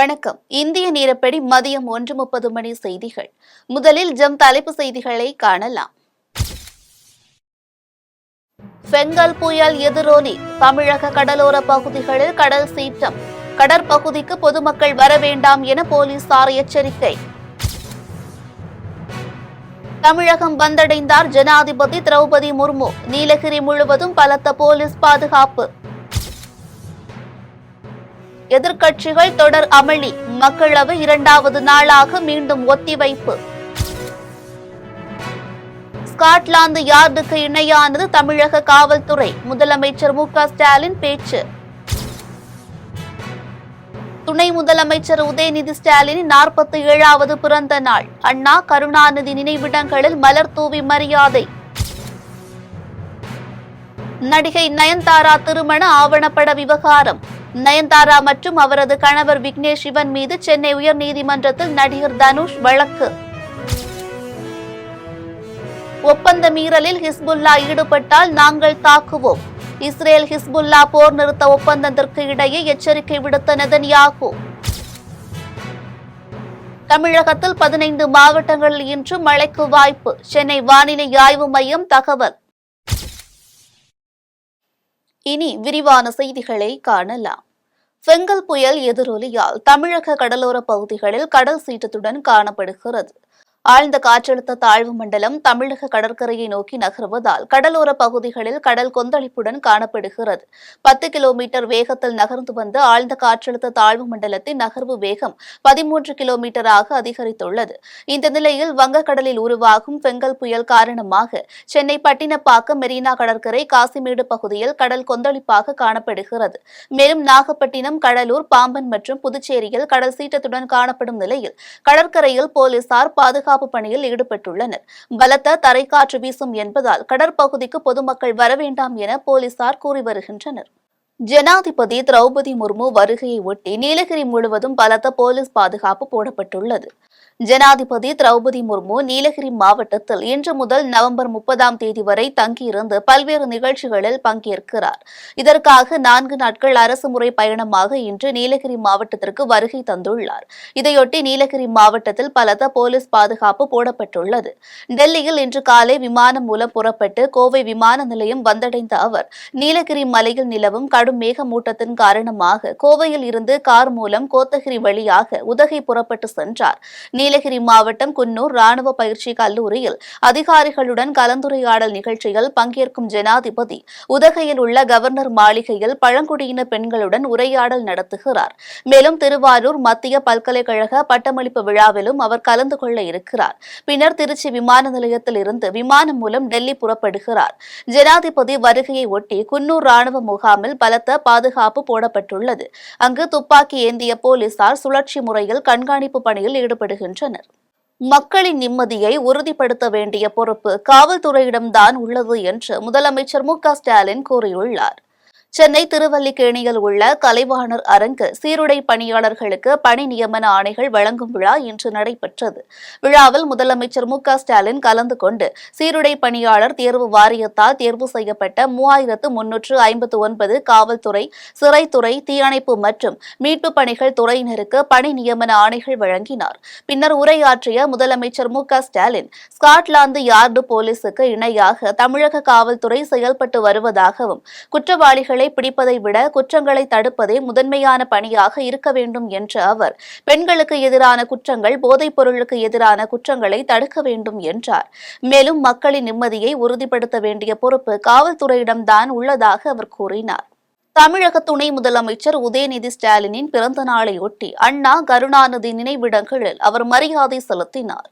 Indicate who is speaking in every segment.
Speaker 1: வணக்கம். இந்திய நேரப்படி மதியம் 1:30 மணி செய்திகள். முதலில் தலைப்பு செய்திகளை காணலாம். பெங்கால் புயல் எதிரொலி. தமிழக கடலோர பகுதிகளில் கடல் சீற்றம். கடற்பகுதிக்கு பொதுமக்கள் வர வேண்டாம் என போலீசார் எச்சரிக்கை. தமிழகம் வந்தடைந்தார் ஜனாதிபதி திரௌபதி முர்மு. நீலகிரி முழுவதும் பலத்த போலீஸ் பாதுகாப்பு. எதிர்க்கட்சிகள் தொடர் அமளி. மக்களவை இரண்டாவது நாளாக மீண்டும் ஒத்திவைப்பு. ஸ்காட்லாந்து யார்டுக்கு இணையானது தமிழக காவல்துறை. முதலமைச்சர் மு.க. ஸ்டாலின் பேச்சு. துணை முதலமைச்சர் உதயநிதி ஸ்டாலினின் 47வது பிறந்த நாள். அண்ணா கருணாநிதி நினைவிடங்களில் மலர் தூவி மரியாதை. நடிகை நயன்தாரா திருமண ஆவணப்பட விவகாரம். நயன்தாரா மற்றும் அவரது கணவர் விக்னேஷ் சிவன் மீது சென்னை உயர்நீதிமன்றத்தில் நடிகர் தனுஷ் வழக்கு. ஒப்பந்த மீறலில் ஹிஸ்புல்லா ஈடுபட்டால் நாங்கள் தாக்குவோம். இஸ்ரேல் ஹிஸ்புல்லா போர் நிறுத்த ஒப்பந்தத்திற்கு இடையே எச்சரிக்கை விடுத்த நெதன்யாகு. தமிழகத்தில் 15 மாவட்டங்களில் இன்று மழைக்கு வாய்ப்பு. சென்னை வானிலை ஆய்வு மையம் தகவல். இனி விரிவான செய்திகளை காணலாம். பெங்கால் புயல் எதிரொலியால் தமிழக கடலோர பகுதிகளில் கடல் சீற்றத்துடன் காணப்படுகிறது. ஆழ்ந்த காற்றழுத்த தாழ்வு மண்டலம் தமிழக கடற்கரையை நோக்கி நகர்வதால் கடலோர பகுதிகளில் கடல் கொந்தளிப்புடன் காணப்படுகிறது. 10 கிலோமீட்டர் வேகத்தில் நகர்ந்து வந்த ஆழ்ந்த காற்றழுத்த தாழ்வு மண்டலத்தின் நகர்வு வேகம் 13 கிலோமீட்டராக அதிகரித்துள்ளது. இந்த நிலையில் வங்கக்கடலில் உருவாகும் பெங்கால் புயல் காரணமாக சென்னை பட்டினப்பாக்கம் மெரினா கடற்கரை காசிமேடு பகுதியில் கடல் கொந்தளிப்பாக காணப்படுகிறது. மேலும் நாகப்பட்டினம், கடலூர், பாம்பன் மற்றும் புதுச்சேரியில் கடல் சீற்றத்துடன் காணப்படும் நிலையில் கடற்கரையில் போலீசார் பாதுகாப்பு பணியில் ஈடுபட்டுள்ளனர். பலத்த தரைக்காற்று வீசும் என்பதால் கடற்பகுதிக்கு பொதுமக்கள் வர வேண்டாம் என போலீசார் கூறி வருகின்றனர். ஜனாதிபதி திரௌபதி முர்மு வருகையை ஒட்டி நீலகிரி முழுவதும் பலத்த போலீஸ் பாதுகாப்பு போடப்பட்டுள்ளது. ஜனாதிபதி திரௌபதி முர்மு நீலகிரி மாவட்டத்தில் இன்று முதல் நவம்பர் 30ஆம் தேதி வரை தங்கியிருந்து பல்வேறு நிகழ்ச்சிகளில் பங்கேற்கிறார். இதற்காக 4 நாட்கள் அரசுமுறை பயணமாக இன்று நீலகிரி மாவட்டத்திற்கு வருகை தந்துள்ளார். இதையொட்டி நீலகிரி மாவட்டத்தில் பலத்த போலீஸ் பாதுகாப்பு போடப்பட்டுள்ளது. டெல்லியில் இன்று காலை விமானம் மூலம் புறப்பட்டு கோவை விமான நிலையம் வந்தடைந்த அவர் நீலகிரி மலையில் நிலவும் கடும் மேகமூட்டத்தின் காரணமாக கோவையில் இருந்து கார் மூலம் கோத்தகிரி வழியாக உதகை புறப்பட்டு சென்றார். நீலகிரி மாவட்டம் குன்னூர் ராணுவ பயிற்சி கல்லூரியில் அதிகாரிகளுடன் கலந்துரையாடல் நிகழ்ச்சியில் பங்கேற்கும் ஜனாதிபதி உதகையில் உள்ள கவர்னர் மாளிகையில் பழங்குடியின பெண்களுடன் உரையாடல் நடத்துகிறார். மேலும் திருவாரூர் மத்திய பல்கலைக்கழக பட்டமளிப்பு விழாவிலும் அவர் கலந்து கொள்ள இருக்கிறார். பின்னர் திருச்சி விமான நிலையத்தில் இருந்து விமானம் மூலம் டெல்லி புறப்படுகிறார். ஜனாதிபதி வருகையை ஒட்டி குன்னூர் ராணுவ முகாமில் பலத்த பாதுகாப்பு போடப்பட்டுள்ளது. அங்கு துப்பாக்கி ஏந்திய போலீசார் சுழற்சி முறையில் கண்காணிப்பு பணியில் ஈடுபடுகின்றனர். மக்களின் நிம்மதியை உறுதிப்படுத்த வேண்டிய பொறுப்பு காவல்துறையிடம்தான் உள்ளது என்று முதலமைச்சர் மு.க. ஸ்டாலின் கூறியுள்ளார். சென்னை திருவல்லிக்கேணியில் உள்ள கலைவாணர் அரங்கில் சீருடை பணியாளர்களுக்கு பணி நியமன ஆணைகள் வழங்கும் விழா இன்று நடைபெற்றது. விழாவில் முதலமைச்சர் மு.க. ஸ்டாலின் கலந்து கொண்டு சீருடை பணியாளர் தேர்வு வாரியத்தால் தேர்வு செய்யப்பட்ட 3359 காவல்துறை, சிறைத்துறை, தீயணைப்பு மற்றும் மீட்பு பணிகள் துறையினருக்கு பணி நியமன ஆணைகள் வழங்கினார். பின்னர் உரையாற்றிய முதலமைச்சர் மு.க. ஸ்டாலின் ஸ்காட்லாந்து யார்டு போலீசுக்கு இணையாக தமிழக காவல்துறை செயல்பட்டு வருவதாகவும் குற்றவாளிகளை பிடிப்பதை விட குற்றங்களை தடுப்பதே முதன்மையான பணியாக இருக்க வேண்டும் என்ற அவர் பெண்களுக்கு எதிரான குற்றங்கள், போதைப் பொருளுக்கு எதிரான குற்றங்களை தடுக்க வேண்டும் என்றார். மேலும் மக்களின் நிம்மதியை உறுதிப்படுத்த வேண்டிய பொறுப்பு காவல்துறையிடம்தான் உள்ளதாக அவர் கூறினார். தமிழக துணை முதலமைச்சர் உதயநிதி ஸ்டாலினின் பிறந்த நாளையொட்டி அண்ணா கருணாநிதி நினைவிடங்களில் அவர் மரியாதை செலுத்தினார்.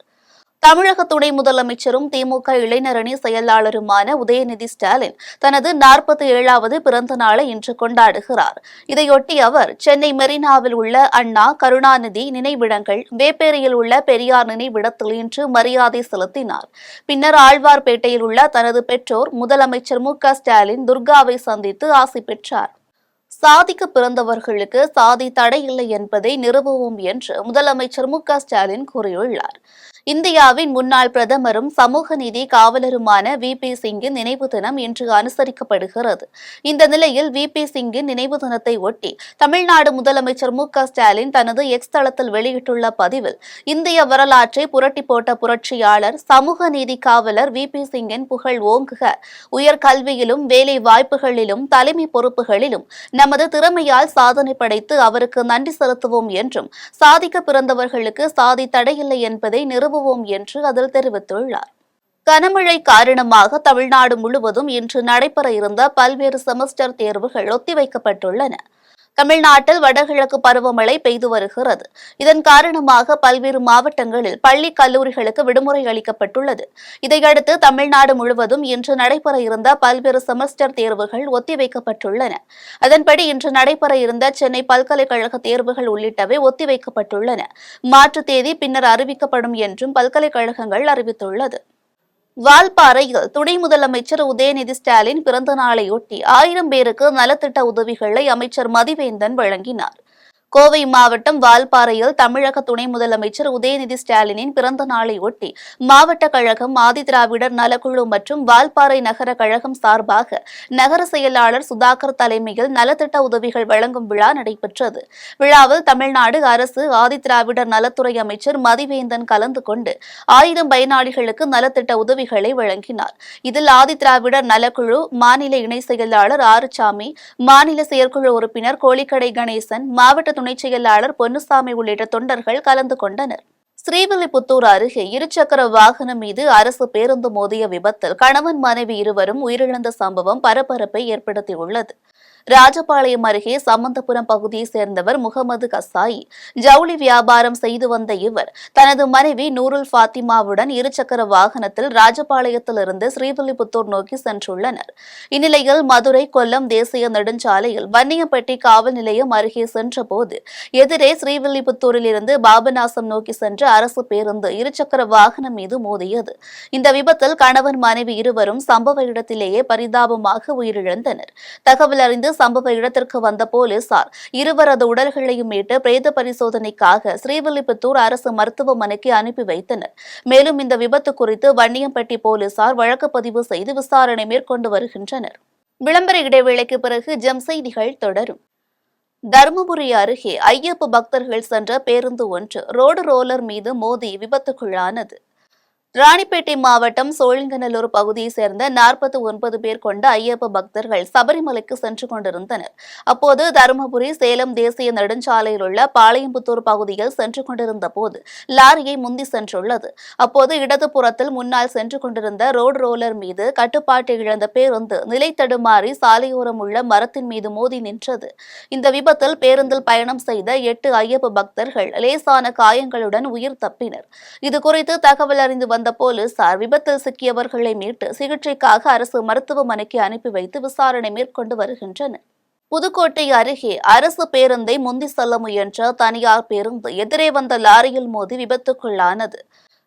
Speaker 1: தமிழக துணை முதலமைச்சரும் திமுக இளைஞரணி செயலாளருமான உதயநிதி ஸ்டாலின் தனது 47வது பிறந்த நாளை இன்று கொண்டாடுகிறார். இதையொட்டி அவர் சென்னை மெரினாவில் உள்ள அண்ணா கருணாநிதி நினைவிடங்கள், வேப்பேரியில் உள்ள பெரியார் நினைவிடத்தில் இன்று மரியாதை செலுத்தினார். பின்னர் ஆழ்வார்பேட்டையில் உள்ள தனது பெற்றோர் முதலமைச்சர் மு.க. ஸ்டாலின் துர்காவை சந்தித்து ஆசி பெற்றார். சாதிக்கு பிறந்தவர்களுக்கு சாதி தடை இல்லை என்பதை நிறுவுவோம் என்று முதலமைச்சர் மு.க. ஸ்டாலின் கூறியுள்ளார். இந்தியாவின் முன்னாள் பிரதமரும் சமூக நீதி காவலருமான வி.பி. சிங்கின் நினைவு தினம் இன்று அனுசரிக்கப்படுகிறது. இந்த நிலையில் வி.பி. சிங்கின் நினைவு தினத்தை ஒட்டி தமிழ்நாடு முதலமைச்சர் மு.க.ஸ்டாலின் தனது எக்ஸ் தளத்தில் வெளியிட்டுள்ள பதிவில், இந்திய வரலாற்றை புரட்டி போட்ட புரட்சியாளர், சமூக நீதி காவலர் வி.பி. சிங்கின் புகழ் ஓங்குக. உயர்கல்வியிலும் வேலை வாய்ப்புகளிலும் தலைமை பொறுப்புகளிலும் நமது திறமையால் சாதனை படைத்து அவருக்கு நன்றி செலுத்துவோம் என்றும், சாதிக்க பிறந்தவர்களுக்கு சாதி தடையில்லை என்பதை நிறுவுவோம் என்று அதில் தெரிவித்துள்ளார். கனமழை காரணமாக தமிழ்நாடு முழுவதும் இன்று நடைபெற இருந்த பல்வேறு செமஸ்டர் தேர்வுகள் ஒத்திவைக்கப்பட்டுள்ளன. தமிழ்நாட்டில் வடகிழக்கு பருவமழை பெய்து வருகிறது. இதன் காரணமாக பல்வேறு மாவட்டங்களில் பள்ளி கல்லூரிகளுக்கு விடுமுறை அளிக்கப்பட்டுள்ளது. இதையடுத்து தமிழ்நாடு முழுவதும் இன்று நடைபெற இருந்த பல்வேறு செமஸ்டர் தேர்வுகள் ஒத்திவைக்கப்பட்டுள்ளன. அதன்படி இன்று நடைபெற இருந்த சென்னை பல்கலைக்கழக தேர்வுகள் உள்ளிட்டவை ஒத்திவைக்கப்பட்டுள்ளன. மாற்று தேதி பின்னர் அறிவிக்கப்படும் என்றும் பல்கலைக்கழகங்கள் அறிவித்துள்ளது. வால்பாறையில் துணை முதலமைச்சர் உதயநிதி ஸ்டாலின் பிறந்த நாளையொட்டி 1000 பேருக்கு நலத்திட்ட உதவிகளை அமைச்சர் மதிவேந்தன் வழங்கினார். கோவை மாவட்டம் வால்பாறையில் தமிழக துணை முதலமைச்சர் உதயநிதி ஸ்டாலினின் பிறந்த நாளை ஒட்டி மாவட்ட கழகம், ஆதிதிராவிடர் நலக்குழு மற்றும் வால்பாறை நகர கழகம் சார்பாக நகர செயலாளர் சுதாகர் தலைமையில் நலத்திட்ட உதவிகள் வழங்கும் விழா நடைபெற்றது. விழாவில் தமிழ்நாடு அரசு ஆதிதிராவிடர் நலத்துறை அமைச்சர் மதிவேந்தன் கலந்து கொண்டு 1000 பயனாளிகளுக்கு நலத்திட்ட உதவிகளை வழங்கினார். இதில் ஆதிதிராவிடர் நலக்குழு மாநில இணை செயலாளர் ஆறுசாமி, மாநில செயற்குழு உறுப்பினர் கோழிக்கடை கணேசன், மாவட்ட துணை செயலாளர் பொன்னுசாமி உள்ளிட்ட தொண்டர்கள் கலந்து கொண்டனர். ஸ்ரீவில்லிபுத்தூர் அருகே இருசக்கர வாகனம் மீது அரசு பேருந்து மோதிய விபத்தில் கணவன் மனைவி இருவரும் உயிரிழந்த சம்பவம் பரபரப்பை ஏற்படுத்தியுள்ளது. ராஜபாளையம் அருகே சம்பந்தபுரம் பகுதியைச் சேர்ந்தவர் முகமது கசாயி. ஜவுளி வியாபாரம் செய்து வந்த இவர் தனது மனைவி நூருல் ஃபாத்திமாவுடன் இருசக்கர வாகனத்தில் ராஜபாளையத்திலிருந்து ஸ்ரீவில்லிபுத்தூர் நோக்கி சென்றுள்ளனர். இந்நிலையில் மதுரை கொல்லம் தேசிய நெடுஞ்சாலையில் வன்னியம்பட்டி காவல் நிலையம் அருகே சென்றபோது எதிரே ஸ்ரீவில்லிபுத்தூரில் இருந்து பாபநாசம் நோக்கி சென்ற அரசு பேருந்து இருசக்கர வாகனம் மீது மோதியது. இந்த விபத்தில் கணவன் மனைவி இருவரும் சம்பவ இடத்திலேயே பரிதாபமாக உயிரிழந்தனர். தகவல் அறிந்து சம்பவ இடத்திற்கு வந்த போலீசார் இருவரது உடல்களையும் மீட்டு பிரேத பரிசோதனைக்காக ஸ்ரீவில்லிபுத்தூர் அரசு மருத்துவமனைக்கு அனுப்பி வைத்தனர். மேலும் இந்த விபத்து குறித்து வன்னியம்பட்டி போலீசார் வழக்கு பதிவு செய்து விசாரணை மேற்கொண்டு வருகின்றனர். விளம்பர இடைவேளைக்கு பிறகு ஜெம் செய்திகள் தொடரும். தருமபுரி அருகே ஐயப்ப பக்தர்கள் சென்ற பேருந்து ஒன்று ரோடு ரோலர் மீது மோதி விபத்துக்குள்ளானது. ராணிப்பேட்டை மாவட்டம் சோழிங்கநல்லூர் பகுதியைச் சேர்ந்த 49 பேர் கொண்ட ஐயப்ப பக்தர்கள் சபரிமலைக்கு சென்று கொண்டிருந்தனர். அப்போது தருமபுரி சேலம் தேசிய நெடுஞ்சாலையில் உள்ள பாளையம்புத்தூர் பகுதியில் சென்று கொண்டிருந்த போது லாரியை முந்தி சென்றுள்ளது. அப்போது இடதுபுறத்தில் முன்னால் சென்று கொண்டிருந்த ரோடு ரோலர் மீது கட்டுப்பாட்டை இழந்த பேருந்து நிலை தடுமாறி சாலையோரம் உள்ள மரத்தின் மீது மோதி நின்றது. இந்த விபத்தில் பேருந்தில் பயணம் செய்த 8 ஐயப்ப பக்தர்கள் லேசான காயங்களுடன் உயிர் தப்பினர். இதுகுறித்து தகவல் அறிந்து வந்த போலீசார் விபத்தில் சிக்கியவர்களை மீட்டு சிகிச்சைக்காக அரசு மருத்துவமனைக்கு அனுப்பி வைத்து விசாரணை மேற்கொண்டு வருகின்றனர். புதுக்கோட்டை அருகே அரசு பேருந்தை முந்தி செல்ல முயன்ற தனியார் பேருந்து எதிரே வந்த லாரியில் மோதி விபத்துக்குள்ளானது.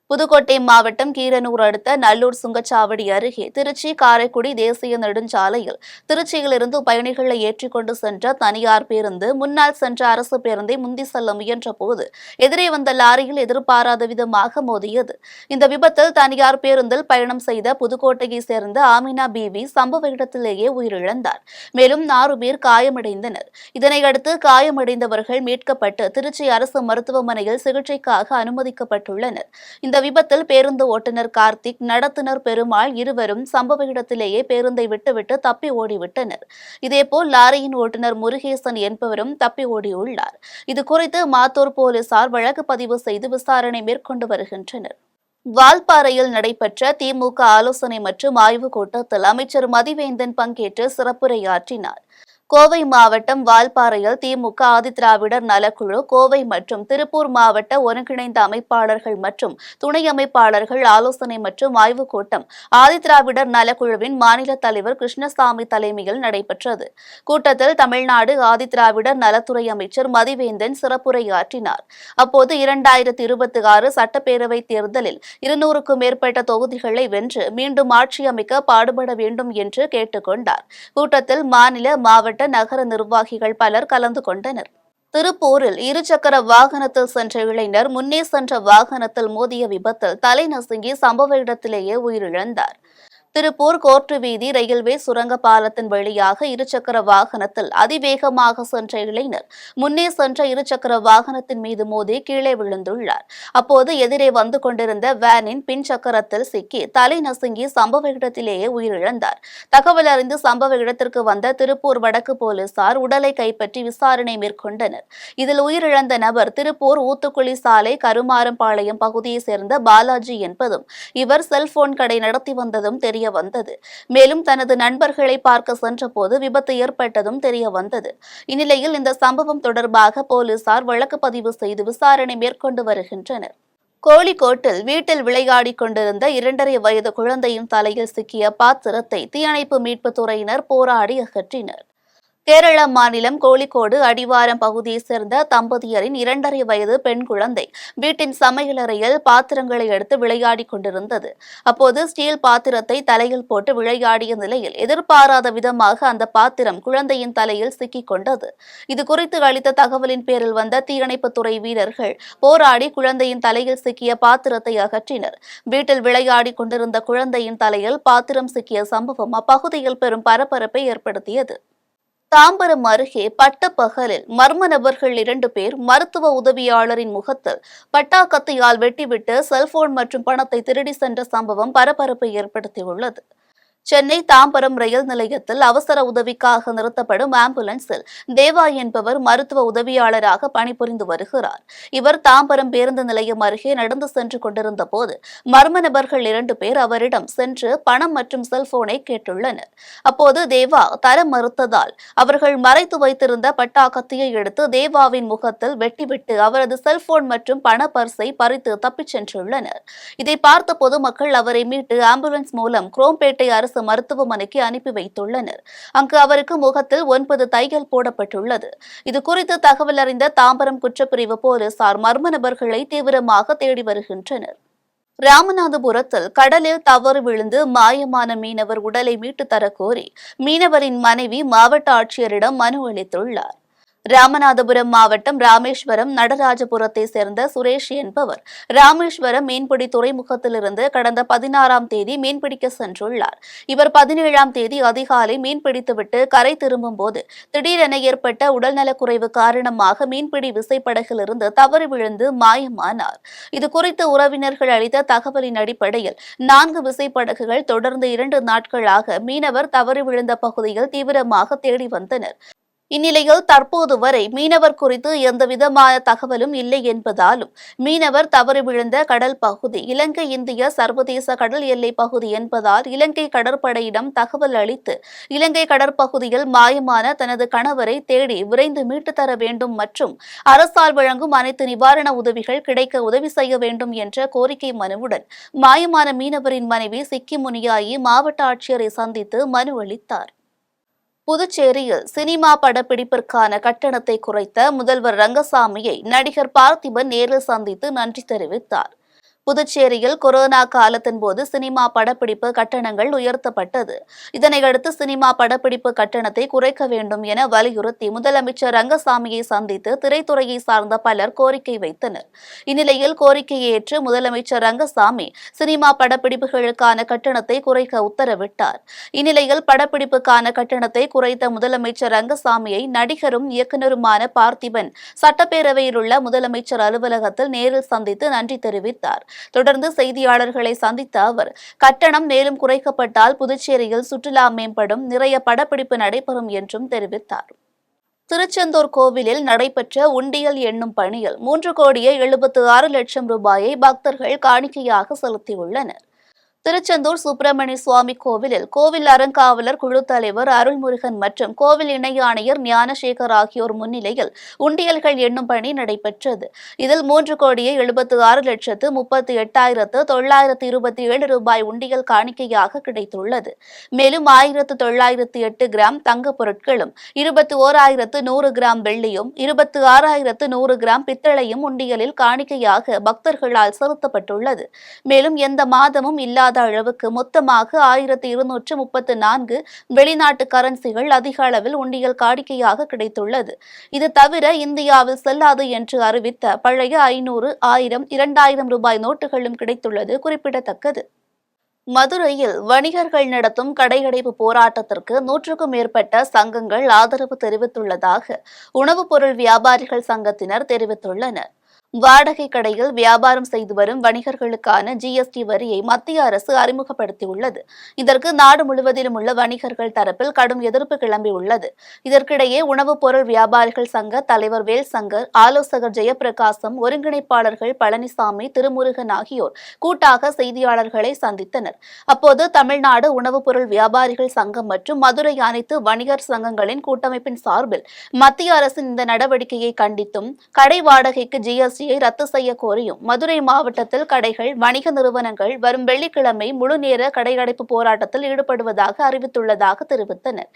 Speaker 1: புதுக்கோட்டை மாவட்டம் கீரனூர் அடுத்த நல்லூர் சுங்கச்சாவடி அருகே திருச்சி காரைக்குடி தேசிய நெடுஞ்சாலையில் திருச்சியிலிருந்து பயணிகளை ஏற்றிக்கொண்டு சென்ற தனியார் பேருந்து முன்னால் சென்ற அரசு பேருந்தை முந்தி செல்ல முயன்ற போது எதிரே வந்த லாரியில் எதிர்பாராத விதமாக மோதியது. இந்த விபத்தில் தனியார் பேருந்தில் பயணம் செய்த புதுக்கோட்டையை சேர்ந்த ஆமினா பிவி சம்பவ இடத்திலேயே உயிரிழந்தார். மேலும் 6 பேர் காயமடைந்தனர். இதனையடுத்து காயமடைந்தவர்கள் மீட்கப்பட்டு திருச்சி அரசு மருத்துவமனையில் சிகிச்சைக்காக அனுமதிக்கப்பட்டுள்ளனர். இந்த விபத்தில் பேருந்து ஓட்டுநர் கார்த்திக், நடத்துனர் பெருமாள் இருவரும் சம்பவ இடத்திலேயே பேருந்தை விட்டுவிட்டு தப்பி ஓடிவிட்டனர். இதேபோல் லாரியின் ஓட்டுநர் முருகேசன் என்பவரும் தப்பி ஓடியுள்ளார். இதுகுறித்து மாத்தூர் போலீசார் வழக்கு பதிவு செய்து விசாரணை மேற்கொண்டு வருகின்றனர். வால்பாறையில் நடைபெற்ற திமுக ஆலோசனை மற்றும் ஆய்வுக் கூட்டத்தில் அமைச்சர் மதிவேந்தன் பங்கேற்று சிறப்புரையாற்றினார். கோவை மாவட்டம் வால்பாறையில் திமுக ஆதிதிராவிடர் நலக்குழு, கோவை மற்றும் திருப்பூர் மாவட்ட ஒருங்கிணைந்த அமைப்பாளர்கள் மற்றும் துணை அமைப்பாளர்கள் ஆலோசனை மற்றும் ஆய்வுக் கூட்டம் ஆதிதிராவிடர் நலக்குழுவின் மாநில தலைவர் கிருஷ்ணசாமி தலைமையில் நடைபெற்றது. கூட்டத்தில் தமிழ்நாடு ஆதிதிராவிடர் நலத்துறை அமைச்சர் மதிவேந்தன் சிறப்புரையாற்றினார். அப்போது 2026 சட்டப்பேரவை தேர்தலில் 200க்கும் மேற்பட்ட தொகுதிகளை வென்று மீண்டும் ஆட்சி அமைக்க பாடுபட வேண்டும் என்று கேட்டுக் கொண்டார். கூட்டத்தில் மாநில, மாவட்ட, நகர நிர்வாகிகள் பலர் கலந்து கொண்டனர். திருப்பூரில் இருசக்கர வாகனத்தில் சென்ற இளைஞர் முன்னே சென்ற வாகனத்தில் மோதிய விபத்தில் தலை நசுங்கி சம்பவ இடத்திலேயே உயிரிழந்தார். திருப்பூர் கோர்ட்டு வீதி ரயில்வே சுரங்க பாலத்தின் வழியாக இருசக்கர வாகனத்தில் அதிவேகமாக சென்ற இளைஞர் முன்னே சென்ற இருசக்கர வாகனத்தின் மீது மோதி கீழே விழுந்துள்ளார். அப்போது எதிரே வந்து கொண்டிருந்த வேனின் பின் சக்கரத்தில் சிக்கி தலை நசுங்கி சம்பவ இடத்திலேயே உயிரிழந்தார். தகவல் அறிந்து சம்பவ இடத்திற்கு வந்த திருப்பூர் வடக்கு போலீசார் உடலை கைப்பற்றி விசாரணை மேற்கொண்டனர். இதில் உயிரிழந்த நபர் திருப்பூர் ஊத்துக்குளி சாலை கருமாரம்பாளையம் பகுதியைச் சேர்ந்த பாலாஜி என்பதும் இவர் செல்போன் கடை நடத்தி வந்ததும் தெரிய வந்தது. மேலும் தனது நண்பர்களை பார்க்க சென்றபோது விபத்து ஏற்பட்டதும் தெரிய வந்தது. இந்நிலையில் இந்த சம்பவம் தொடர்பாக போலீசார் வழக்கு பதிவு செய்து விசாரணை மேற்கொண்டு வருகின்றனர். கோழிக்கோட்டில் வீட்டில் விளையாடிக் கொண்டிருந்த 2.5 வயது குழந்தையின் தலையில் சிக்கிய பாத்திரத்தை தீயணைப்பு மீட்புத் துறையினர் போராடி அகற்றினர். கேரள மாநிலம் கோழிக்கோடு அடிவாரம் பகுதியைச் சேர்ந்த தம்பதியரின் 2.5 வயது பெண் குழந்தை வீட்டின் சமையலறையில் பாத்திரங்களை எடுத்து விளையாடிக் கொண்டிருந்தது. அப்போது ஸ்டீல் பாத்திரத்தை தலையில் போட்டு விளையாடிய நிலையில் எதிர்பாராத விதமாக அந்த பாத்திரம் குழந்தையின் தலையில் சிக்கிக் கொண்டது. இதுகுறித்து அளித்த தகவலின் பேரில் வந்த தீயணைப்புத்துறை வீரர்கள் போராடி குழந்தையின் தலையில் சிக்கிய பாத்திரத்தை அகற்றினர். வீட்டில் விளையாடிக் கொண்டிருந்த குழந்தையின் தலையில் பாத்திரம் சிக்கிய சம்பவம் அப்பகுதியில் பெரும் பரபரப்பை ஏற்படுத்தியது. தாம்பரம் அருகே பட்டப்பகலில் மர்ம நபர்கள் 2 பேர் மருத்துவ உதவியாளரின் முகத்தில் பட்டாக்கத்தியால் வெட்டிவிட்டு செல்போன் மற்றும் பணத்தை திருடி சென்ற சம்பவம் பரபரப்பை ஏற்படுத்தியுள்ளது. சென்னை தாம்பரம் ரயில் நிலையத்தில் அவசர உதவிக்காக நிறுத்தப்படும் ஆம்புலன்ஸில் தேவா என்பவர் மருத்துவ உதவியாளராக பணிபுரிந்து வருகிறார். இவர் தாம்பரம் பேருந்து நிலையம் அருகே நடந்து சென்று கொண்டிருந்த போது மர்ம நபர்கள் 2 பேர் அவரிடம் சென்று பணம் மற்றும் செல்போனை கேட்டுள்ளனர். அப்போது தேவா தர மறுத்ததால் அவர்கள் மறைத்து வைத்திருந்த பட்டாக்கத்தியை எடுத்து தேவாவின் முகத்தில் வெட்டிவிட்டு அவரது செல்போன் மற்றும் பண பர்ஸை பறித்து தப்பிச் சென்றுள்ளனர். இதை பார்த்த பொதுமக்கள் அவரை மீட்டு ஆம்புலன்ஸ் மூலம் குரோம்பேட்டை அரசு மருத்துவமனைக்கு அனுப்பி வைத்துள்ளனர். அங்கு அவருக்கு முகத்தில் 9 தையல் போடப்பட்டுள்ளது. இதுகுறித்து தகவல் அறிந்த தாம்பரம் குற்றப்பிரிவு போலீசார் மர்ம நபர்களை தீவிரமாக தேடி வருகின்றனர். ராமநாதபுரத்தில் கடலில் தவறு விழுந்து மாயமான மீனவர் உடலை மீட்டு தரக்கோரி மீனவரின் மனைவி மாவட்ட ஆட்சியரிடம் மனு அளித்துள்ளார். ராமநாதபுரம் மாவட்டம் ராமேஸ்வரம் நடராஜபுரத்தை சேர்ந்த சுரேஷ் என்பவர் ராமேஸ்வரம் மீன்பிடி துறைமுகத்திலிருந்து கடந்த 16ஆம் தேதி மீன்பிடிக்க சென்றுள்ளார். இவர் 17ஆம் தேதி அதிகாலை மீன்பிடித்துவிட்டு கரை திரும்பும் போது திடீரென ஏற்பட்ட உடல்நலக்குறைவு காரணமாக மீன்பிடி விசைப்படகிலிருந்து தவறி விழுந்து மாயமானார். இதுகுறித்து உறவினர்கள் அளித்த தகவலின் அடிப்படையில் 4 விசைப்படகுகள் தொடர்ந்து 2 நாட்களாக மீனவர் தவறி விழுந்த பகுதியில் தீவிரமாக தேடி வந்தனர். இந்நிலையில் தற்போது வரை மீனவர் குறித்து எந்தவிதமான தகவலும் இல்லை என்பதாலும் மீனவர் தவறி விழுந்த கடல் பகுதி இலங்கை இந்திய சர்வதேச கடல் எல்லை பகுதி என்பதால் இலங்கை கடற்படையிடம் தகவல் அளித்து இலங்கை கடற்பகுதியில் மாயமான தனது கணவரை தேடி விரைந்து மீட்டு தர வேண்டும் மற்றும் அரசால் வழங்கும் அனைத்து நிவாரண உதவிகள் கிடைக்க உதவி செய்ய வேண்டும் என்ற கோரிக்கை மனுவுடன் மாயமான மீனவரின் மனைவி சிக்கி முனியாயி மாவட்ட ஆட்சியரை சந்தித்து மனு அளித்தார். புதுச்சேரியில் சினிமா படப்பிடிப்பிற்கான கட்டணத்தை குறைத்த முதல்வர் ரங்கசாமியை நடிகர் பார்த்திபன் நேரில் சந்தித்து நன்றி தெரிவித்தார். புதுச்சேரியில் கொரோனா காலத்தின் போது சினிமா படப்பிடிப்பு கட்டணங்கள் உயர்த்தப்பட்டது. இதனையடுத்து சினிமா படப்பிடிப்பு கட்டணத்தை குறைக்க வேண்டும் என வலியுறுத்தி முதலமைச்சர் ரங்கசாமியை சந்தித்து திரைத்துறையை சார்ந்த பலர் கோரிக்கை வைத்தனர். இந்நிலையில் கோரிக்கையை ஏற்று முதலமைச்சர் ரங்கசாமி சினிமா படப்பிடிப்புகளுக்கான கட்டணத்தை குறைக்க உத்தரவிட்டார். இந்நிலையில் படப்பிடிப்புக்கான கட்டணத்தை குறைத்த முதலமைச்சர் ரங்கசாமியை நடிகரும் இயக்குநருமான பார்த்திபன் சட்டப்பேரவையில் உள்ள முதலமைச்சர் அலுவலகத்தில் நேரில் சந்தித்து நன்றி தெரிவித்தார். தொடர்ந்து செய்தியாளர்களை சந்தித்த அவர் கட்டணம் மேலும் குறைக்கப்பட்டால் புதுச்சேரியில் சுற்றுலா மேம்படும், நிறைய படப்பிடிப்பு நடைபெறும் என்றும் தெரிவித்தார். திருச்செந்தூர் கோவிலில் நடைபெற்ற உண்டியல் எண்ணும் பணியில் 3,76,00,000 ரூபாயை பக்தர்கள் காணிக்கையாக செலுத்தியுள்ளனர். திருச்செந்தூர் சுப்பிரமணிய சுவாமி கோவிலில் கோவில் அறங்காவலர் குழு தலைவர் அருள்முருகன் மற்றும் கோவில் இணை ஆணையர் ஞானசேகர் ஆகியோர் முன்னிலையில் உண்டியல்கள் எண்ணும் பணி நடைபெற்றது. இதில் 3,76,38,927 ரூபாய் உண்டியல் காணிக்கையாக கிடைத்துள்ளது. மேலும் 1,908 கிராம் தங்கப் பொருட்களும் 21,100 கிராம் வெள்ளியும் 26,100 கிராம் பித்தளையும் உண்டியலில் காணிக்கையாக பக்தர்களால் செலுத்தப்பட்டுள்ளது. மேலும் எந்த மாதமும் இல்லாத முடியாத அளவுக்கு மொத்தமாக 1234 வெளிநாட்டு கரன்சிகள் அதிக அளவில் உண்டியல் காணிக்கையாக கிடைத்துள்ளது. இது தவிர இந்தியாவில் செல்லாது என்று அறிவித்த பழைய 500, 1000, 2000 ரூபாய் நோட்டுகளும் கிடைத்துள்ளது குறிப்பிடத்தக்கது. மதுரையில் வணிகர்கள் நடத்தும் கடையடைப்பு போராட்டத்திற்கு 100க்கும் மேற்பட்ட சங்கங்கள் ஆதரவு தெரிவித்துள்ளதாக உணவுப் பொருள் வியாபாரிகள் சங்கத்தினர் தெரிவித்துள்ளனர். வாடகை கடையில் வியாபாரம் செய்து வரும் வணிகர்களுக்கான ஜிஎஸ்டி வரியை மத்திய அரசு அறிமுகப்படுத்தியுள்ளது. இதற்கு நாடு முழுவதிலும் உள்ள வணிகர்கள் தரப்பில் கடும் எதிர்ப்பு கிளம்பியுள்ளது. இதற்கிடையே உணவுப் பொருள் வியாபாரிகள் சங்க தலைவர் வேல்சங்கர், ஆலோசகர் ஜெயபிரகாசம், ஒருங்கிணைப்பாளர்கள் பழனிசாமி, திருமுருகன் ஆகியோர் கூட்டாக செய்தியாளர்களை சந்தித்தனர். அப்போது தமிழ்நாடு உணவுப் பொருள் வியாபாரிகள் சங்கம் மற்றும் மதுரை அனைத்து வணிகர் சங்கங்களின் கூட்டமைப்பின் சார்பில் மத்திய அரசின் இந்த நடவடிக்கையை கண்டித்தும் கடை வாடகைக்கு ஜிஎஸ்டி ரத்து செய்ய கோரியும் மதுரை மாவட்டத்தில் கடைகள், வணிக நிறுவனங்கள் வரும் வெள்ளிக்கிழமை முழுநேர கடையடைப்பு போராட்டத்தில் ஈடுபடுவதாக அறிவித்துள்ளதாக தெரிவித்தனர்.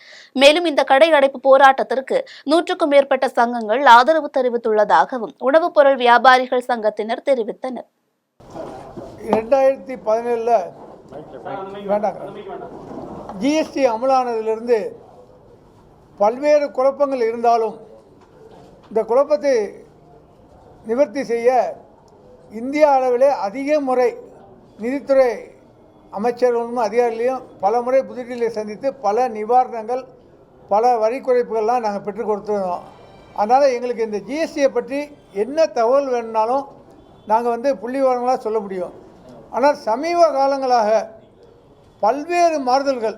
Speaker 1: மேலும் இந்த கடையடைப்பு போராட்டத்திற்கு 100க்கும் மேற்பட்ட சங்கங்கள் ஆதரவு தெரிவித்துள்ளதாகவும் உணவுப் பொருள் வியாபாரிகள் சங்கத்தினர் தெரிவித்தனர்.
Speaker 2: 2017 ஜிஎஸ்டி அமலானதிலிருந்து பல்வேறு குழப்பங்கள் இருந்தாலும் இந்த குழப்பத்தை நிவர்த்தி செய்ய இந்திய அளவிலே அதிக முறை நிதித்துறை அமைச்சர்களும் அதிகாரிகளையும் பல முறை புதுடில்லியை சந்தித்து பல நிவாரணங்கள், பல வரி குறைப்புகள்லாம் நாங்கள் பெற்றுக் கொடுத்துருந்தோம். அதனால் எங்களுக்கு இந்த ஜிஎஸ்டியை பற்றி என்ன தகவல் வேணும்னாலும் நாங்கள் புள்ளி விவரங்களாக சொல்ல முடியும். ஆனால் சமீப காலங்களாக பல்வேறு மாறுதல்கள்,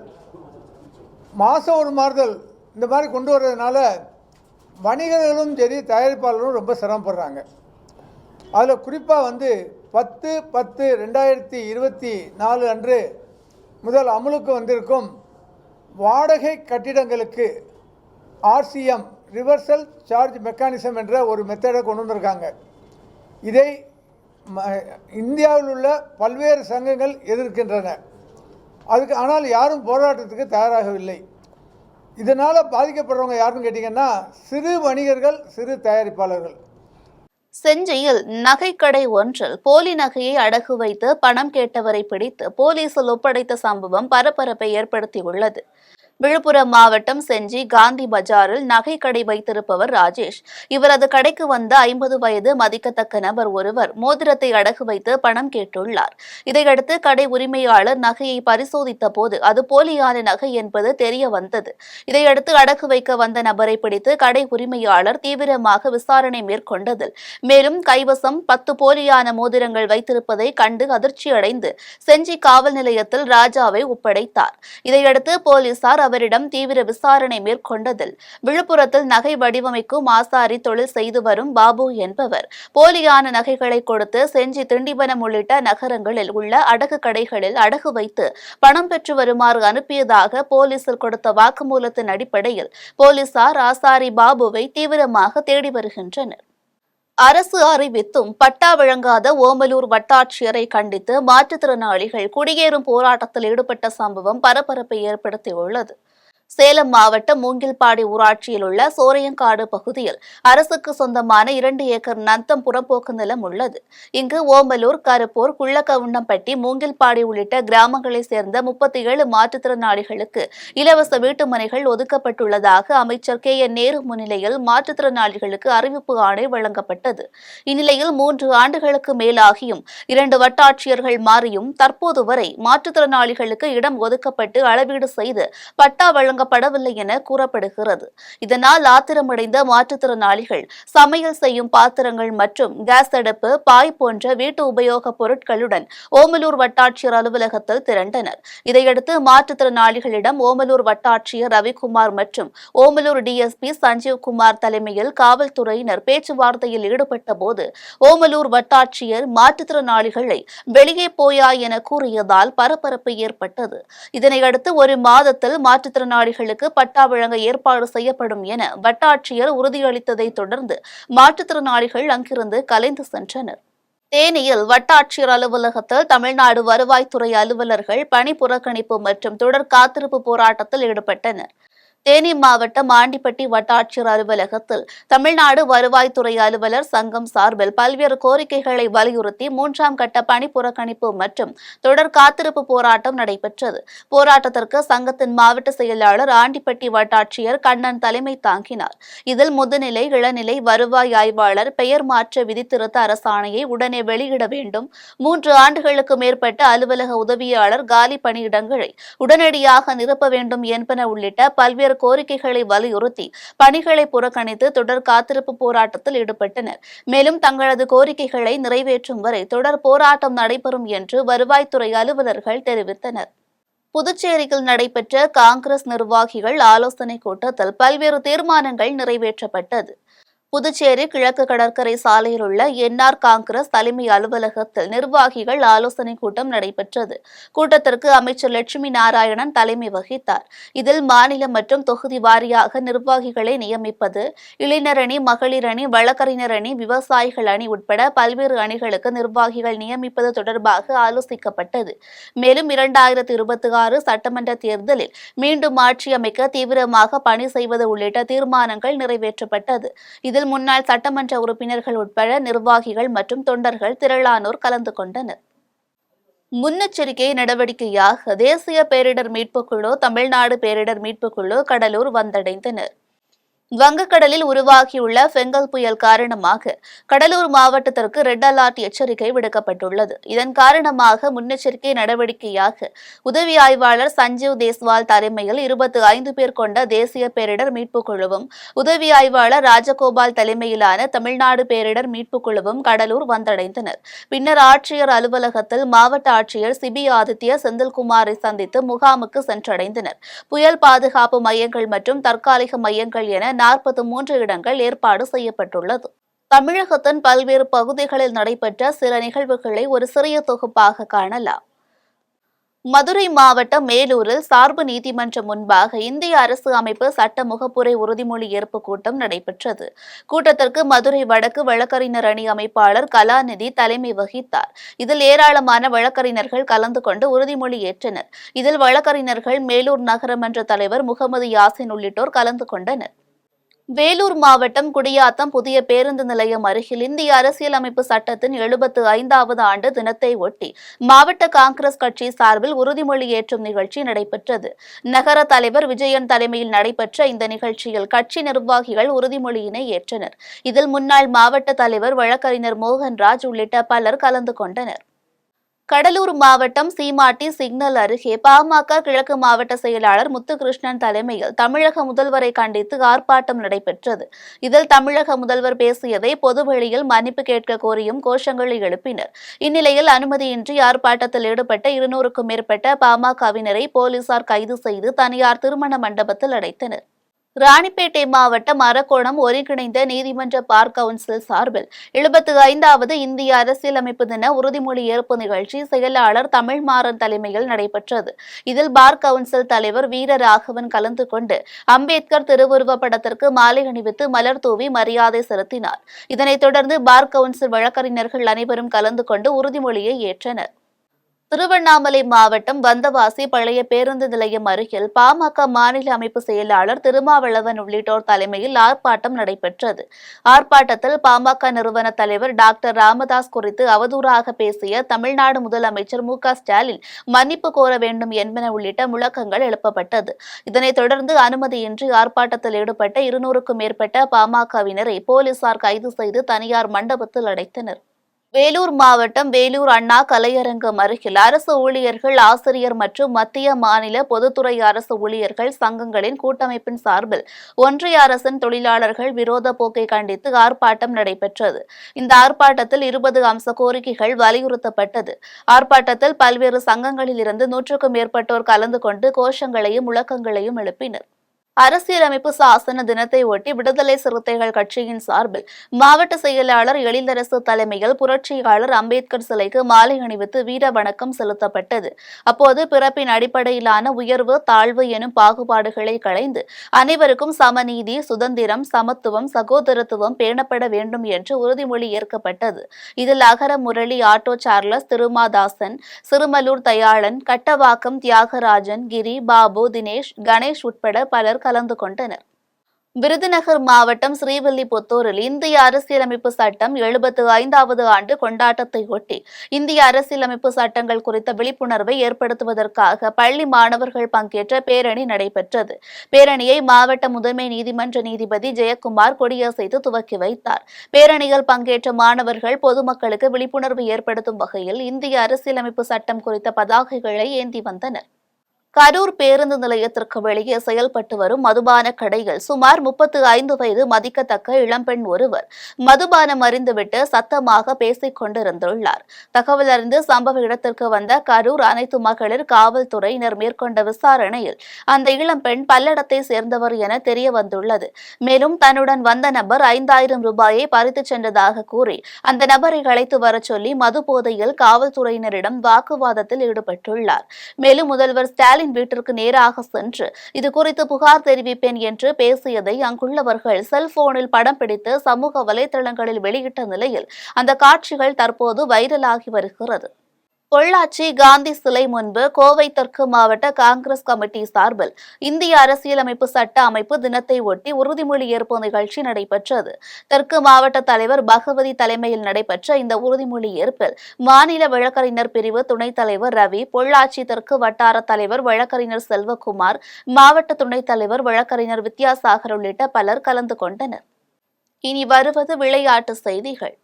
Speaker 2: மாதம் ஒரு மாறுதல் இந்த மாதிரி கொண்டு வர்றதுனால வணிகர்களும் சரி தயாரிப்பாளர்களும் ரொம்ப சிரமப்படுறாங்க. அதில் குறிப்பாக 10/10/2024 அன்று முதல் அமலுக்கு வந்திருக்கும் வாடகை கட்டிடங்களுக்கு ஆர்சிஎம் ரிவர்சல் சார்ஜ் மெக்கானிசம் என்ற ஒரு மெத்தடை கொண்டு வந்திருக்காங்க. இதை இந்தியாவில் உள்ள பல்வேறு சங்கங்கள் எதிர்க்கின்றன. ஆனால் யாரும் போராட்டத்துக்கு தயாராகவில்லை. இதனால் பாதிக்கப்படுறவங்க யாருன்னு கேட்டிங்கன்னா சிறு வணிகர்கள், சிறு தயாரிப்பாளர்கள்.
Speaker 1: செஞ்சியில் நகைக்கடை ஒன்றில் போலி நகையை அடகு வைத்து பணம் கேட்டவரை பிடித்து போலீசில் ஒப்படைத்த சம்பவம் பரபரப்பை ஏற்படுத்தியுள்ளது. விழுப்புரம் மாவட்டம் செஞ்சி காந்தி பஜாரில் நகை கடை வைத்திருப்பவர் ராஜேஷ். இவரது கடைக்கு வந்த 50 வயது மதிக்கத்தக்க நபர் ஒருவர் மோதிரத்தை அடகு வைத்து பணம் கேட்டுள்ளார். இதையடுத்து கடை உரிமையாளர் நகையை பரிசோதித்த போது அது போலியான நகை என்பது தெரிய வந்தது. இதையடுத்து அடகு வைக்க வந்த நபரை பிடித்து கடை உரிமையாளர் தீவிரமாக விசாரணை மேற்கொண்டதில் மேலும் கைவசம் 10 போலியான மோதிரங்கள் வைத்திருப்பதை கண்டு அதிர்ச்சியடைந்து செஞ்சி காவல் நிலையத்தில் ராஜாவை ஒப்படைத்தார். இதையடுத்து போலீசார் அவரிடம் தீவிர விசாரணை மேற்கொண்டதில் விழுப்புரத்தில் நகை வடிவமைக்கும் ஆசாரி தொழில் செய்து வரும் பாபு என்பவர் போலியான நகைகளை கொடுத்து செஞ்சி, திண்டிவனம் உள்ளிட்ட நகரங்களில் உள்ள அடகு கடைகளில் அடகு வைத்து பணம் பெற்று வருமாறு அனுப்பியதாக போலீசில் கொடுத்த வாக்குமூலத்தின் அடிப்படையில் போலீசார் ஆசாரி பாபுவை தீவிரமாக தேடி வருகின்றனர். அரசு அறிவித்தும் பட்டா வழங்காத ஓமலூர் வட்டாட்சியரை கண்டித்து மாற்றுத்திறனாளிகள் குடியேறும் போராட்டத்தில் ஈடுபட்ட சம்பவம் பரபரப்பை ஏற்படுத்தியுள்ளது. சேலம் மாவட்டம் மூங்கில்பாடி ஊராட்சியில் உள்ள சோரையங்காடு பகுதியில் அரசுக்கு சொந்தமான 2 ஏக்கர் நத்தம் புறம்போக்கு நிலம் உள்ளது. இங்கு ஓமலூர், கருப்பூர், குள்ளக்கவுண்டம்பட்டி, மூங்கில்பாடி உள்ளிட்ட கிராமங்களைச் சேர்ந்த 37 மாற்றுத்திறனாளிகளுக்கு இலவச வீட்டுமனைகள் ஒதுக்கப்பட்டுள்ளதாக அமைச்சர் KN நேரு முன்னிலையில் மாற்றுத்திறனாளிகளுக்கு அறிவிப்பு ஆணை வழங்கப்பட்டது. இந்நிலையில் 3 ஆண்டுகளுக்கு மேலாகியும் 2 வட்டாட்சியர்கள் மாறியும் தற்போது வரை மாற்றுத்திறனாளிகளுக்கு இடம் ஒதுக்கப்பட்டு அளவீடு செய்து பட்டா வழங்கப்படவில்லை என கூறப்படுகிறது. இதனால் ஆத்திரமடைந்த மாற்றுத்திறனாளிகள் சமையல் செய்யும் பாத்திரங்கள் மற்றும் கேஸ் அடுப்பு, பாய் போன்ற வீட்டு உபயோக பொருட்களுடன் ஓமலூர் வட்டாட்சியர் அலுவலகத்தில் திரண்டனர். இதையடுத்து மாற்றுத்திறனாளிகளிடம் ஓமலூர் வட்டாட்சியர் ரவிக்குமார் மற்றும் ஓமலூர் டிஎஸ்பி சஞ்சீவ்குமார் தலைமையில் காவல்துறையினர் பேச்சுவார்த்தையில் ஈடுபட்ட போது ஓமலூர் வட்டாட்சியர் மாற்றுத்திறனாளிகளை வெளியே போயா என கூறியதால் பரபரப்பு ஏற்பட்டது. இதனையடுத்து 1 மாதத்தில் மாற்றுத்திறனாளிகளுக்கு பட்டா வழங்க ஏற்பாடு செய்யப்படும் என வட்டாட்சியர் உறுதியளித்ததை தொடர்ந்து மாற்றுத்திறனாளிகள் அங்கிருந்து கலைந்து சென்றனர். தேனியில் வட்டாட்சியர் அலுவலகத்தில் தமிழ்நாடு வருவாய்த்துறை அலுவலர்கள் பணி புறக்கணிப்பு மற்றும் தொடர் காத்திருப்பு போராட்டத்தில் ஈடுபட்டனர். தேனி மாவட்டம் ஆண்டிப்பட்டி வட்டாட்சியர் அலுவலகத்தில் தமிழ்நாடு வருவாய்த்துறை அலுவலர் சங்கம் சார்பில் பல்வேறு கோரிக்கைகளை வலியுறுத்தி 3ஆம் கட்ட பணி புறக்கணிப்பு மற்றும் தொடர் காத்திருப்பு போராட்டம் நடைபெற்றது. போராட்டத்திற்கு சங்கத்தின் மாவட்ட செயலாளர் ஆண்டிப்பட்டி வட்டாட்சியர் கண்ணன் தலைமை தாங்கினார். இதில் முதுநிலை, இளநிலை வருவாய் ஆய்வாளர் பெயர் மாற்ற விதித்திருத்த அரசாணையை உடனே வெளியிட வேண்டும், 3 ஆண்டுகளுக்கு மேற்பட்ட அலுவலக உதவியாளர் காலி பணியிடங்களை உடனடியாக நிரப்ப வேண்டும் என்பன உள்ளிட்ட பல்வேறு கோரிக்கைகளை வலியுறுத்தி பணிகளை புறக்கணித்து தொடர் காத்திருப்பு போராட்டத்தில் ஈடுபட்டனர். மேலும் தங்களது கோரிக்கைகளை நிறைவேற்றும் வரை தொடர் போராட்டம் நடைபெறும் என்று வருவாய்த்துறை அலுவலர்கள் தெரிவித்தனர். புதுச்சேரியில் நடைபெற்ற காங்கிரஸ் நிர்வாகிகள் ஆலோசனை கூட்டத்தில் பல்வேறு தீர்மானங்கள் நிறைவேற்றப்பட்டது. புதுச்சேரி கிழக்கு கடற்கரை சாலையில் உள்ள என்ஆர் காங்கிரஸ் தலைமை அலுவலகத்தில் நிர்வாகிகள் ஆலோசனை கூட்டம் நடைபெற்றது. கூட்டத்திற்கு அமைச்சர் லட்சுமி நாராயணன் தலைமை வகித்தார். இதில் மாநில மற்றும் தொகுதி வாரியாக நிர்வாகிகளை நியமிப்பது, இளைஞர் அணி, மகளிர் அணி, வழக்கறிஞர் அணி, விவசாயிகள் அணி உட்பட பல்வேறு அணிகளுக்கு நிர்வாகிகள் நியமிப்பது தொடர்பாக ஆலோசிக்கப்பட்டது. மேலும் 2026 சட்டமன்ற தேர்தலில் மீண்டும் ஆட்சி அமைக்க தீவிரமாக பணி செய்வது உள்ளிட்ட தீர்மானங்கள் நிறைவேற்றப்பட்டது. இதில் முன்னாள் சட்டமன்ற உறுப்பினர்கள் உட்பட நிர்வாகிகள் மற்றும் தொண்டர்கள் திரளானோர் கலந்து கொண்டனர். முன்னெச்சரிக்கை நடவடிக்கையாக தேசிய பேரிடர் மீட்புக் குழு, தமிழ்நாடு பேரிடர் மீட்புக் குழு கடலூர் வந்தடைந்தனர். வங்கக்கடலில் உருவாகியுள்ள பெங்கல் புயல் காரணமாக கடலூர் மாவட்டத்திற்கு ரெட் அலர்ட் எச்சரிக்கை விடுக்கப்பட்டுள்ளது. இதன் காரணமாக முன்னெச்சரிக்கை நடவடிக்கையாக உதவி ஆய்வாளர் சஞ்சீவ் தேஸ்வால் தலைமையில் 25 பேர் கொண்ட தேசிய பேரிடர் மீட்புக் குழுவும், உதவி ஆய்வாளர் ராஜகோபால் தலைமையிலான தமிழ்நாடு பேரிடர் மீட்புக் குழுவும் கடலூர் வந்தடைந்தனர். பின்னர் ஆட்சியர் அலுவலகத்தில் மாவட்ட ஆட்சியர் சிபி ஆதித்ய செந்தில்குமாரை சந்தித்து முகாமுக்கு சென்றடைந்தனர். புயல் பாதுகாப்பு மையங்கள் மற்றும் தற்காலிக மையங்கள் என 43 இடங்கள் ஏற்பாடு செய்யப்பட்டுள்ளது. தமிழகத்தின் பல்வேறு பகுதிகளில் நடைபெற்ற சில நிகழ்வுகளை ஒரு சிறிய தொகுப்பாக காணலாம். மதுரை மாவட்டம் மேலூரில் சார்பு நீதிமன்றம் முன்பாக இந்திய அரசு அமைப்பு சட்ட முகப்புரை உறுதிமொழி ஏற்பு கூட்டம் நடைபெற்றது. கூட்டத்திற்கு மதுரை வடக்கு வழக்கறிஞர் அணி அமைப்பாளர் கலாநிதி தலைமை வகித்தார். இதில் ஏராளமான வழக்கறிஞர்கள் கலந்து கொண்டு உறுதிமொழி ஏற்றனர். இதில் வழக்கறிஞர்கள், மேலூர் நகரமன்ற தலைவர் முகமது யாசின் உள்ளிட்டோர் கலந்து கொண்டனர். வேலூர் மாவட்டம் குடியாத்தம் புதிய பேருந்து நிலையம் அருகில் இந்திய அரசியலமைப்பு சட்டத்தின் 75வது ஆண்டு தினத்தை ஒட்டி மாவட்ட காங்கிரஸ் கட்சி சார்பில் உறுதிமொழி ஏற்றும் நிகழ்ச்சி நடைபெற்றது. நகர தலைவர் விஜயன் தலைமையில் நடைபெற்ற இந்த நிகழ்ச்சியில் கட்சி நிர்வாகிகள் உறுதிமொழியினை ஏற்றனர். இதில் முன்னாள் மாவட்ட தலைவர் வழக்கறிஞர் மோகன்ராஜ் உள்ளிட்ட பலர் கலந்து கொண்டனர். கடலூர் மாவட்டம் சீமாட்டி சிக்னல் அருகே பாமக கிழக்கு மாவட்ட செயலாளர் முத்துகிருஷ்ணன் தலைமையில் தமிழக முதல்வரை கண்டித்து ஆர்ப்பாட்டம் நடைபெற்றது. இதில் தமிழக முதல்வர் பேசியதை பொதுவெளியில் மன்னிப்பு கேட்க கோரியும் கோஷங்களை எழுப்பினர். இந்நிலையில் அனுமதியின்றி ஆர்ப்பாட்டத்தில் ஈடுபட்ட 200க்கும் மேற்பட்ட பாமகவினரை போலீசார் கைது செய்து தனியார் திருமண மண்டபத்தில் அடைத்தனர். ராணிப்பேட்டை மாவட்டம் அரக்கோணம் ஒருங்கிணைந்த நீதிமன்ற பார் கவுன்சில் சார்பில் 75வது இந்திய அரசியலமைப்பு தின உறுதிமொழி ஏற்பு நிகழ்ச்சி செயலாளர் தமிழ்மாறன் தலைமையில் நடைபெற்றது. இதில் பார் கவுன்சில் தலைவர் வீரராகவன் கலந்து கொண்டு அம்பேத்கர் திருவுருவ படத்திற்கு மாலை அணிவித்து மலர் தூவி மரியாதை செலுத்தினார். இதனைத் தொடர்ந்து பார் கவுன்சில் வழக்கறிஞர்கள் அனைவரும் கலந்து கொண்டு உறுதிமொழியை ஏற்றனர். திருவண்ணாமலை மாவட்டம் வந்தவாசி பழைய பேருந்து நிலையம் அருகில் பாமக மாநில அமைப்பு செயலாளர் திருமாவளவன் உள்ளிட்டோர் தலைமையில் ஆர்ப்பாட்டம் நடைபெற்றது. ஆர்ப்பாட்டத்தில் பாமக நிறுவன தலைவர் டாக்டர் ராமதாஸ் குறித்து அவதூறாக பேசிய தமிழ்நாடு முதலமைச்சர் மு.க. ஸ்டாலின் மன்னிப்பு கோர வேண்டும் என்பன உள்ளிட்ட முழக்கங்கள் எழுப்பப்பட்டது. இதனைத் தொடர்ந்து அனுமதியின்றி ஆர்ப்பாட்டத்தில் ஈடுபட்ட 200க்கும் மேற்பட்ட பாமகவினரை போலீசார் கைது செய்து தனியார் மண்டபத்தில் அடைத்தனர். வேலூர் மாவட்டம் வேலூர் அண்ணா கலையரங்கம் அருகில் அரசு ஊழியர்கள், ஆசிரியர் மற்றும் மத்திய மாநில பொதுத்துறை அரசு ஊழியர்கள் சங்கங்களின் கூட்டமைப்பின் சார்பில் ஒன்றிய அரசின் தொழிலாளர்கள் விரோத போக்கை கண்டித்து ஆர்ப்பாட்டம் நடைபெற்றது. இந்த ஆர்ப்பாட்டத்தில் 20 அம்ச கோரிக்கைகள் வலியுறுத்தப்பட்டது. ஆர்ப்பாட்டத்தில் பல்வேறு சங்கங்களில் இருந்து 100க்கும் மேற்பட்டோர் கலந்து கொண்டு கோஷங்களையும் முழக்கங்களையும் எழுப்பினர். அரசியலமைப்பு சாசன தினத்தை ஒட்டி விடுதலை சிறுத்தைகள் கட்சியின் சார்பில் மாவட்ட செயலாளர் எழிலரசு தலைமையில் புரட்சியாளர் அம்பேத்கர் சிலைக்கு மாலை அணிவித்து வீர வணக்கம் செலுத்தப்பட்டது. அப்போது பிறப்பின் அடிப்படையிலான உயர்வு, தாழ்வு எனும் பாகுபாடுகளை களைந்து அனைவருக்கும் சமநீதி, சுதந்திரம், சமத்துவம், சகோதரத்துவம் பேணப்பட வேண்டும் என்று உறுதிமொழி ஏற்கப்பட்டது. இதில் அகர முரளி, ஆட்டோ சார்லஸ், திருமாதாசன், சிறுமலூர் தயாளன், கட்டவாக்கம் தியாகராஜன், கிரி, பாபு, தினேஷ், கணேஷ் உட்பட பலர் பலர் கலந்து கொண்டனர். விருதுநகர் மாவட்டம் ஸ்ரீவில்லிபுத்தூரில் இந்திய அரசியலமைப்பு சட்டம் 75வது ஆண்டு கொண்டாட்டத்தை ஒட்டி இந்திய அரசியலமைப்பு சட்டங்கள் குறித்த விழிப்புணர்வை ஏற்படுத்துவதற்காக பள்ளி மாணவர்கள் பங்கேற்ற பேரணி நடைபெற்றது. பேரணியை மாவட்ட முதன்மை நீதிமன்ற நீதிபதி ஜெயக்குமார் கொடியசைத்து துவக்கி வைத்தார். பேரணியில் பங்கேற்ற மாணவர்கள் பொதுமக்களுக்கு விழிப்புணர்வு ஏற்படுத்தும் வகையில் இந்திய அரசியலமைப்பு சட்டம் குறித்த பதாகைகளை ஏந்தி வந்தனர். கரூர் பேருந்து நிலையத்திற்கு வெளியே செயல்பட்டு வரும் மதுபான கடையில் சுமார் 35 வயது மதிக்கத்தக்க இளம்பெண் ஒருவர் மதுபானம் அருந்திவிட்டு சத்தமாக பேசிக் கொண்டிருந்துள்ளார். தகவல் அறிந்து சம்பவ இடத்திற்கு வந்த கரூர் அனைத்து மகளிர் காவல்துறையினர் மேற்கொண்ட விசாரணையில் அந்த இளம்பெண் பல்லடத்தை சேர்ந்தவர் என தெரிய வந்துள்ளது. மேலும் தன்னுடன் வந்த நபர் 5000 ரூபாயை பறித்துச் சென்றதாக கூறி அந்த நபரை அழைத்து வரச் சொல்லி மது போதையில் காவல்துறையினரிடம் வாக்குவாதத்தில் ஈடுபட்டுள்ளார். மேலும் முதல்வர் ஸ்டாலின் வீட்டிற்கு நேராக சென்று இது குறித்து புகார் தெரிவிப்பேன் என்று பேசியதை அங்குள்ளவர்கள் செல்போனில் படம் பிடித்து சமூக வலைதளங்களில் வெளியிட்ட நிலையில் அந்த காட்சிகள் தற்போது வைரலாகி வருகிறது. பொள்ளாச்சி காந்தி சிலை முன்பு கோவை தெற்கு மாவட்ட காங்கிரஸ் கமிட்டி சார்பில் இந்திய அரசியலமைப்பு சட்ட அமைப்பு தினத்தை ஒட்டி உறுதிமொழி ஏற்பு நிகழ்ச்சி நடைபெற்றது. தெற்கு மாவட்ட தலைவர் பகவதி தலைமையில் நடைபெற்ற இந்த உறுதிமொழி ஏற்பில் மாநில வழக்கறிஞர் பிரிவு துணைத் தலைவர் ரவி, பொள்ளாச்சி தெற்கு வட்டார தலைவர் வழக்கறிஞர் செல்வகுமார், மாவட்ட துணைத் தலைவர் வழக்கறிஞர் வித்யாசாகர் உள்ளிட்ட பலர் கலந்து கொண்டனர். இனி வருவது விளையாட்டு செய்திகள்.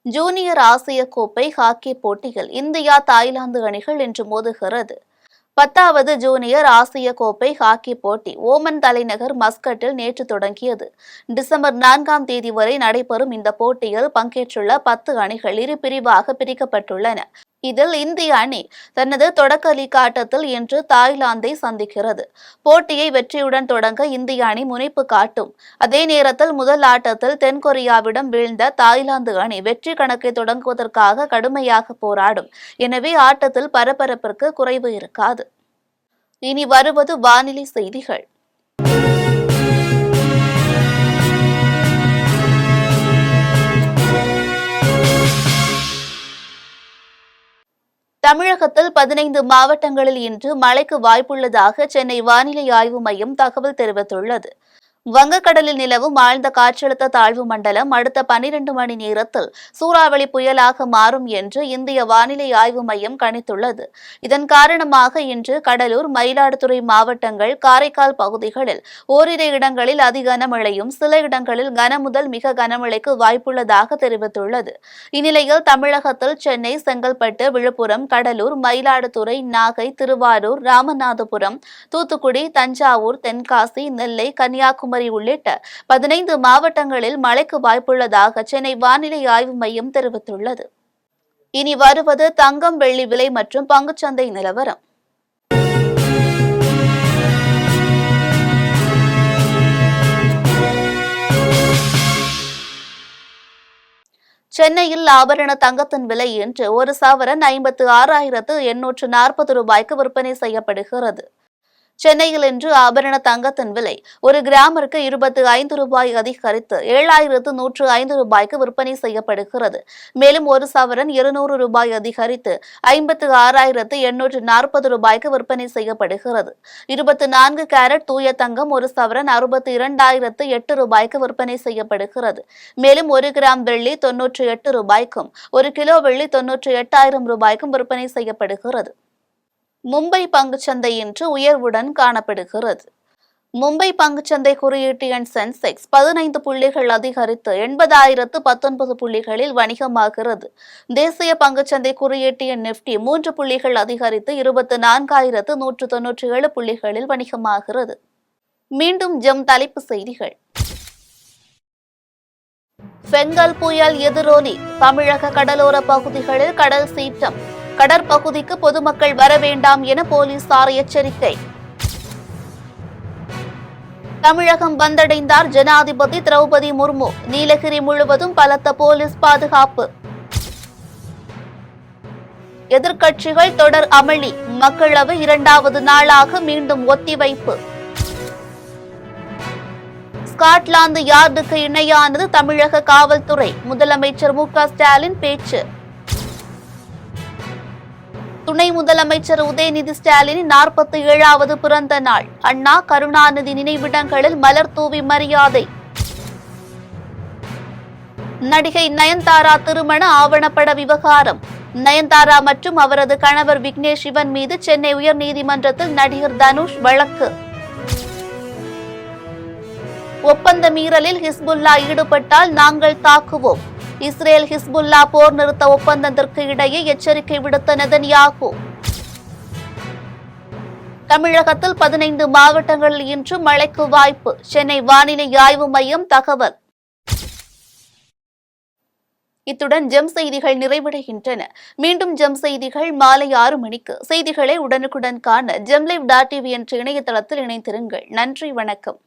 Speaker 1: ஜூனியர் ஆசிய கோப்பை ஹாக்கி போட்டியில் இந்தியா தாய்லாந்து அணிகள் இன்று மோதுகிறது. 10வது ஜூனியர் ஆசிய கோப்பை ஹாக்கி போட்டி ஓமன் தலைநகர் மஸ்கட்டில் நேற்று தொடங்கியது. டிசம்பர் 4ஆம் தேதி வரை நடைபெறும் இந்த போட்டியில் பங்கேற்றுள்ள 10 அணிகள் இரு பிரிவாக பிரிக்கப்பட்டுள்ளன. இதில் இந்திய அணி தனது தொடக்க லீக் ஆட்டத்தில் இன்று தாய்லாந்தை சந்திக்கிறது. போட்டியை வெற்றியுடன் தொடங்க இந்திய அணி முனைப்பு காட்டும். அதே நேரத்தில் முதல் ஆட்டத்தில் தென்கொரியாவிடம் வீழ்ந்த தாய்லாந்து அணி வெற்றி கணக்கை தொடங்குவதற்காக கடுமையாக போராடும். எனவே ஆட்டத்தில் பரபரப்பிற்கு குறைவு இருக்காது. இனி வருவது வானிலை செய்திகள். தமிழகத்தில் 15 மாவட்டங்களில் இன்று மழைக்கு வாய்ப்புள்ளதாக சென்னை வானிலை ஆய்வு மையம் தகவல் தெரிவித்துள்ளது. வங்கக்கடலில் நிலவும் ஆழ்ந்த காற்றழுத்த தாழ்வு மண்டலம் அடுத்த 12 மணி நேரத்தில் சூறாவளி புயலாக மாறும் என்று இந்திய வானிலை ஆய்வு மையம் கணித்துள்ளது. இதன் காரணமாக இன்று கடலூர், மயிலாடுதுறை மாவட்டங்கள், காரைக்கால் பகுதிகளில் ஓரிரு இடங்களில் அதி கனமழையும் சில இடங்களில் கனமுதல் மிக கனமழைக்கு வாய்ப்புள்ளதாக தெரிவித்துள்ளது. இந்நிலையில் தமிழகத்தில் சென்னை, செங்கல்பட்டு, விழுப்புரம், கடலூர், மயிலாடுதுறை, நாகை, திருவாரூர், ராமநாதபுரம், தூத்துக்குடி, தஞ்சாவூர், தென்காசி, நெல்லை, கன்னியாகுமரி உள்ளிட்ட 15 மாவட்டங்களில் மழைக்கு வாய்ப்புள்ளதாக சென்னை வானிலை ஆய்வு மையம் தெரிவித்துள்ளது. இனி வருவது தங்கம், வெள்ளி விலை மற்றும் பங்குச்சந்தை நிலவரம். சென்னையில் ஆபரண தங்கத்தின் விலை இன்று ஒரு சவரன் 56,840 ரூபாய்க்கு விற்பனை செய்யப்படுகிறது. சென்னையில் இன்று ஆபரண தங்கத்தின் விலை ஒரு கிராமிற்கு 25 ரூபாய் அதிகரித்து 7,105 ரூபாய்க்கு விற்பனை செய்யப்படுகிறது. மேலும் ஒரு சவரன் 200 ரூபாய் அதிகரித்து 56,840 ரூபாய்க்கு விற்பனை செய்யப்படுகிறது. 24 கேரட் தூய தங்கம் ஒரு சவரன் 62,008 ரூபாய்க்கு விற்பனை செய்யப்படுகிறது. மேலும் 1 கிராம் வெள்ளி 98 ரூபாய்க்கும் 1 கிலோ வெள்ளி 98,000 ரூபாய்க்கும் விற்பனை செய்யப்படுகிறது. மும்பை பங்குச்சந்தை இன்று உயர்வுடன் காணப்படுகிறது. மும்பை பங்குச்சந்தை குறியீட்டு எண் சென்செக்ஸ் 15 புள்ளிகள் அதிகரித்து 80,019 புள்ளிகளில் வணிகமாகிறது. தேசிய பங்குச்சந்தை குறியீட்டு எண் நிப்டி 3 புள்ளிகள் அதிகரித்து 24,197 புள்ளிகளில் வணிகமாகிறது. மீண்டும் தலைப்புச் செய்திகள். பெங்கல் புயல் எதிரொலி, தமிழக கடலோர பகுதிகளில் கடல் சீற்றம், கடற்பகுதிக்கு பொதுமக்கள் வர வேண்டாம் என போலீசார் எச்சரிக்கை. தமிழகம் வந்தடைந்தார் ஜனாதிபதி திரௌபதி முர்மு, நீலகிரி முழுவதும் பலத்த போலீஸ் பாதுகாப்பு. எதிர்க்கட்சிகள் தொடர் அமளி, மக்களவை 2வது நாளாக மீண்டும் ஒத்திவைப்பு. ஸ்காட்லாந்து யார்டுக்கு இணையானது தமிழக காவல்துறை, முதலமைச்சர் மு.க.ஸ்டாலின் பேச்சு. துணை முதலமைச்சர் உதயநிதி ஸ்டாலினின் 47வது பிறந்த நாள். அண்ணா, கருணாநிதி நினைவிடங்களில் மலர் தூவி மரியாதை. நடிகை நயன்தாரா திருமண ஆவணப்பட விவகாரம். நயன்தாரா மற்றும் அவரது கணவர் விக்னேஷ் சிவன் மீது சென்னை உயர்நீதிமன்றத்தில் நடிகர் தனுஷ் வழக்கு. ஒப்பந்த மீறலில் ஹிஸ்புல்லா ஈடுபட்டால் நாங்கள் தாக்குவோம். இஸ்ரேல் ஹிஸ்புல்லா போர் நிறுத்த ஒப்பந்தத்திற்கு இடையே எச்சரிக்கை விடுத்த நெதன்யாகு. தமிழகத்தில் 15 மாவட்டங்களில் இன்று மழைக்கு வாய்ப்பு, சென்னை வானிலை ஆய்வு மையம் தகவல். இத்துடன் ஜெம் செய்திகள் நிறைவடைகின்றன. மீண்டும் ஜெம் செய்திகள் மாலை 6 மணிக்கு. செய்திகளை உடனுக்குடன் காண ஜெம்லைவ்.tv என்ற இணையதளத்தில் இணைந்திருங்கள். நன்றி, வணக்கம்.